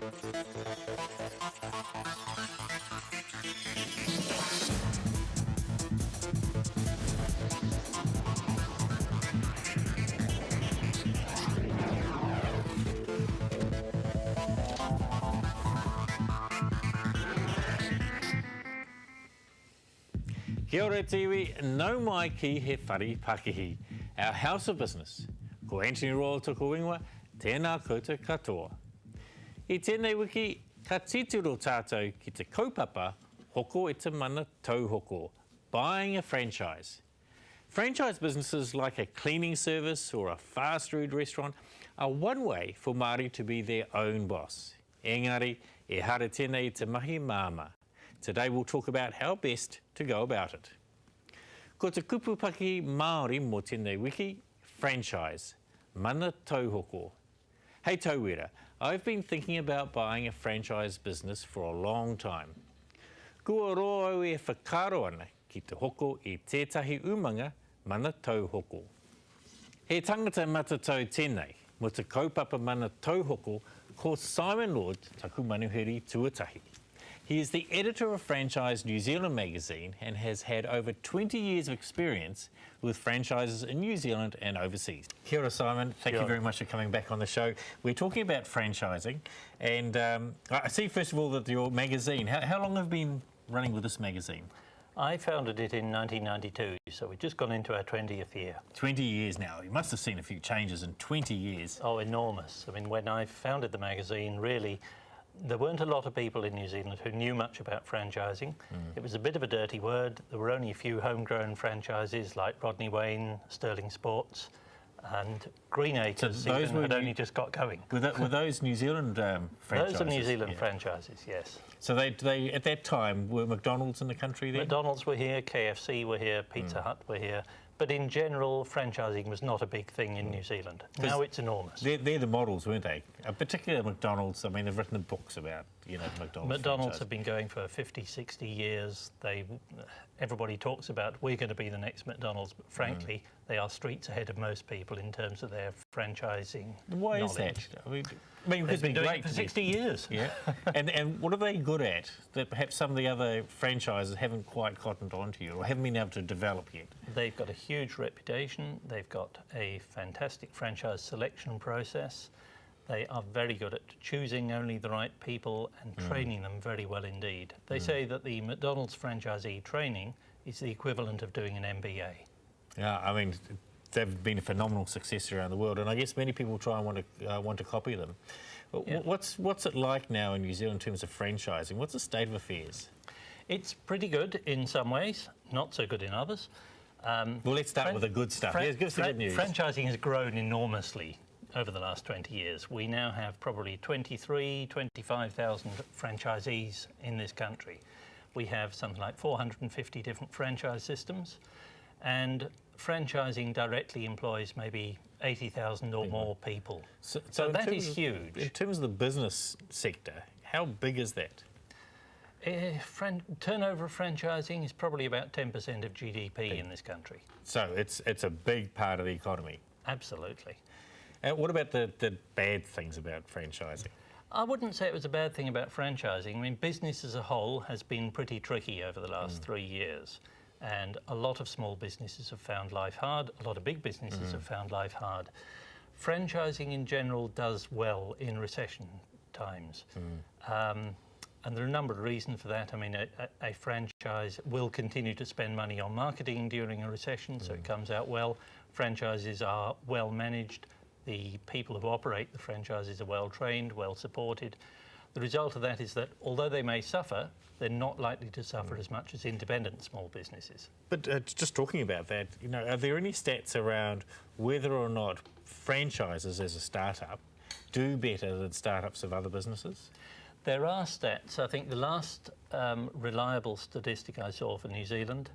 Kia ora TV, nau mai ki he whare Pakihi, our house of business. Ko Anthony Royal toko ingoa, tēnā koutou katoa. I tēnei wiki, ka titiro tātou ki te kaupapa hoko e te mana tauhoko, buying a franchise. Franchise businesses like a cleaning service or a fast food restaurant are one way for Māori to be their own boss. Engari, e hara tēnei i te mahi māma. Today we'll talk about how best to go about it. Ko te kupu Pakihi Māori mō tēnei wiki, franchise, mana tauhoko. Hey tauwera, I've been thinking about buying a franchise business for a long time. Kua roa au e whakaro ana ki te hoko i tētahi umanga mana tauhoko. He tangata matatau tēnei mo te kaupapa mana tauhoko ko Simon Lord taku manuhiri tuatahi. He is the editor of Franchise New Zealand magazine and has had over 20 years of experience with franchises in New Zealand and overseas. Kia ora, Simon. Thank you very much for coming back on the show. We're talking about franchising, and I see first of all that your magazine, how long have you been running with this magazine? I founded it in 1992, so we've just gone into our 20th year. 20 years now. You must have seen a few changes in 20 years. Oh, enormous. I mean, when I founded the magazine, really, there weren't a lot of people in New Zealand who knew much about franchising. It was a bit of a dirty word. There were only a few homegrown franchises like Rodney Wayne, Sterling Sports, and Greenacres had only just got going. Were those New Zealand franchises? Those are New Zealand franchises, yes. So they at that time, were McDonald's in the country then? McDonald's were here, KFC were here, Pizza Hut were here. But in general, franchising was not a big thing in New Zealand. Now it's enormous. They're the models, weren't they? Particularly McDonald's. I mean, they've written books about, you know, McDonald's. McDonald's have been going for 50, 60 years. Everybody talks about we're going to be the next McDonald's, but frankly, they are streets ahead of most people in terms of their franchising Why knowledge. Is that? I mean they've been doing it for 60 years. Yeah. and what are they good at that perhaps some of the other franchises haven't quite cottoned onto you or haven't been able to develop yet? They've got a huge reputation. They've got a fantastic franchise selection process. They are very good at choosing only the right people and training them very well indeed. They say that the McDonald's franchisee training is the equivalent of doing an MBA. Yeah, I mean, they've been a phenomenal success around the world, and I guess many people try and want to copy them. What's it like now in New Zealand in terms of franchising? What's the state of affairs? It's pretty good in some ways, not so good in others. Well, let's start with the good stuff. Yes, give us the good news. Franchising has grown enormously over the last 20 years. We now have probably 25,000 franchisees in this country. We have something like 450 different franchise systems, and franchising directly employs maybe 80,000 or more people. So that is huge. In terms of the business sector, how big is that? Turnover of franchising is probably about 10% of GDP in this country. So it's a big part of the economy. Absolutely. What about the bad things about franchising? I wouldn't say it was a bad thing about franchising. I mean, business as a whole has been pretty tricky over the last 3 years. And a lot of small businesses have found life hard. A lot of big businesses have found life hard. Franchising in general does well in recession times. And there are a number of reasons for that. I mean, a franchise will continue to spend money on marketing during a recession, so it comes out well. Franchises are well managed. The people who operate the franchises are well trained, well supported. The result of that is that although they may suffer, they're not likely to suffer as much as independent small businesses. But just talking about that, you know, are there any stats around whether or not franchises as a startup do better than startups of other businesses? There are stats. I think the last reliable statistic I saw for New Zealand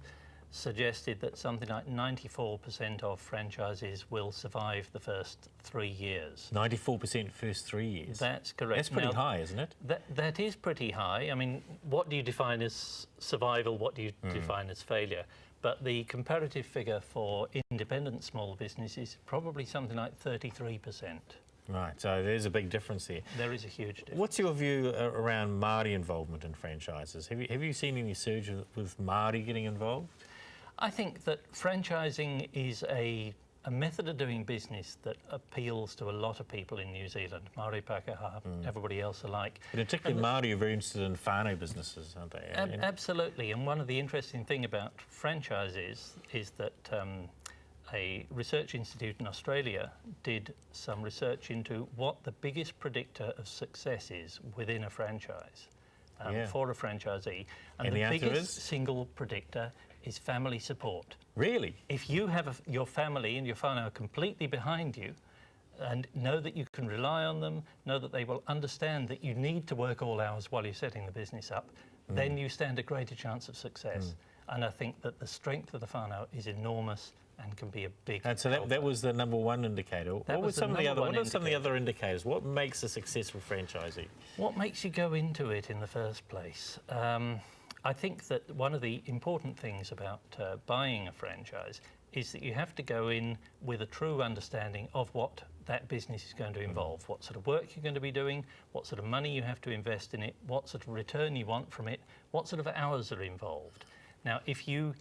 suggested that something like 94% of franchises will survive the first 3 years. 94% first 3 years? That's correct. That's pretty high, isn't it? That is pretty high. I mean, what do you define as survival? What do you define as failure? But the comparative figure for independent small businesses is probably something like 33%. Right, so there's a big difference there. There is a huge difference. What's your view around Maori involvement in franchises? Have you seen any surge with Maori getting involved? I think that franchising is a method of doing business that appeals to a lot of people in New Zealand, Maori, Pākehā, everybody else alike. But particularly Maori are very interested in whānau businesses, aren't they? Absolutely, and one of the interesting things about franchises is that a research institute in Australia did some research into what the biggest predictor of success is within a franchise for a franchisee. And the biggest single predictor is family support. Really? If you have your family and your whānau completely behind you and know that you can rely on them, know that they will understand that you need to work all hours while you're setting the business up, then you stand a greater chance of success. And I think that the strength of the whānau is enormous and can be a big... And so that was the #1 indicator. What are some of the other indicators? What makes a successful franchisee? What makes you go into it in the first place? I think that one of the important things about buying a franchise is that you have to go in with a true understanding of what that business is going to involve, what sort of work you're going to be doing, what sort of money you have to invest in it, what sort of return you want from it, what sort of hours are involved. Now, if you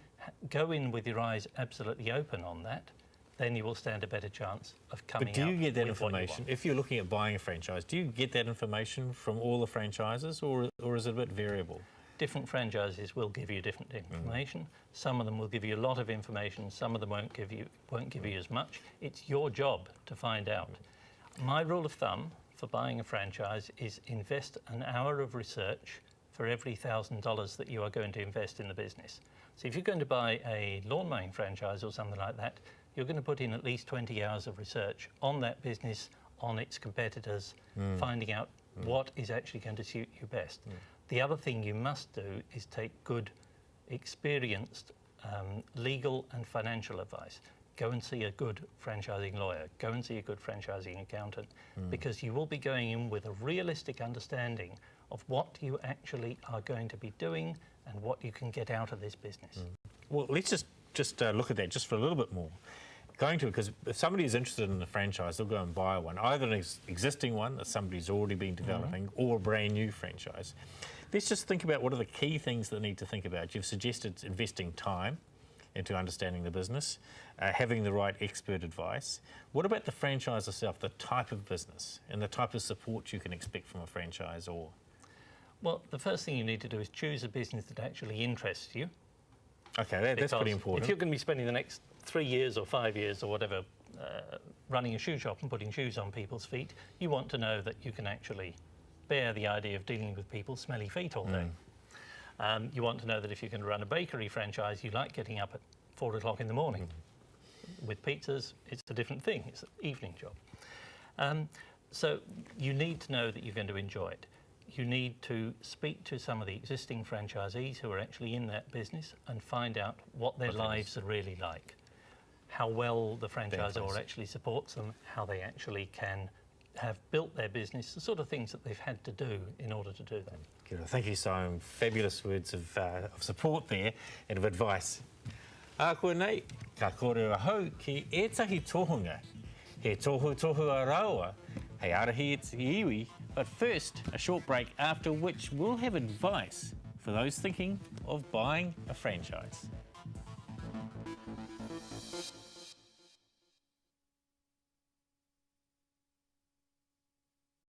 go in with your eyes absolutely open on that, then you will stand a better chance of coming out. But do you get that information? If you're looking at buying a franchise, do you get that information from all the franchises, or is it a bit variable? Different franchises will give you different information. Some of them will give you a lot of information. Some of them won't give you as much. It's your job to find out. My rule of thumb for buying a franchise is invest an hour of research for every $1,000 that you are going to invest in the business. So if you're going to buy a lawn mowing franchise or something like that, you're going to put in at least 20 hours of research on that business, on its competitors, finding out what is actually going to suit you best. The other thing you must do is take good, experienced legal and financial advice. Go and see a good franchising lawyer. Go and see a good franchising accountant, because you will be going in with a realistic understanding of what you actually are going to be doing and what you can get out of this business. Well, let's just look at that just for a little bit more. Because if somebody is interested in a franchise, they'll go and buy one, either an existing one that somebody's already been developing or a brand new franchise. Let's just think about what are the key things that they need to think about. You've suggested investing time into understanding the business, having the right expert advice. What about the franchise itself, the type of business and the type of support you can expect from a franchisor? Well, the first thing you need to do is choose a business that actually interests you. Okay, that's pretty important. If you're going to be spending the next 3 years or 5 years or whatever running a shoe shop and putting shoes on people's feet, you want to know that you can actually bear the idea of dealing with people's smelly feet all day. You want to know that if you're going to run a bakery franchise, you like getting up at 4 o'clock in the morning. With pizzas, it's a different thing. It's an evening job. So you need to know that you're going to enjoy it. You need to speak to some of the existing franchisees who are actually in that business and find out what their lives are really like, how well the franchisor actually supports them, how they actually can have built their business, the sort of things that they've had to do in order to do that. Good. Thank you, Simon. Fabulous words of support there and of advice. Koe nei, ka kore ahau ki etahi tohunga. He tohu a rawa, hei arahi it's iwi. But first, a short break, after which we'll have advice for those thinking of buying a franchise.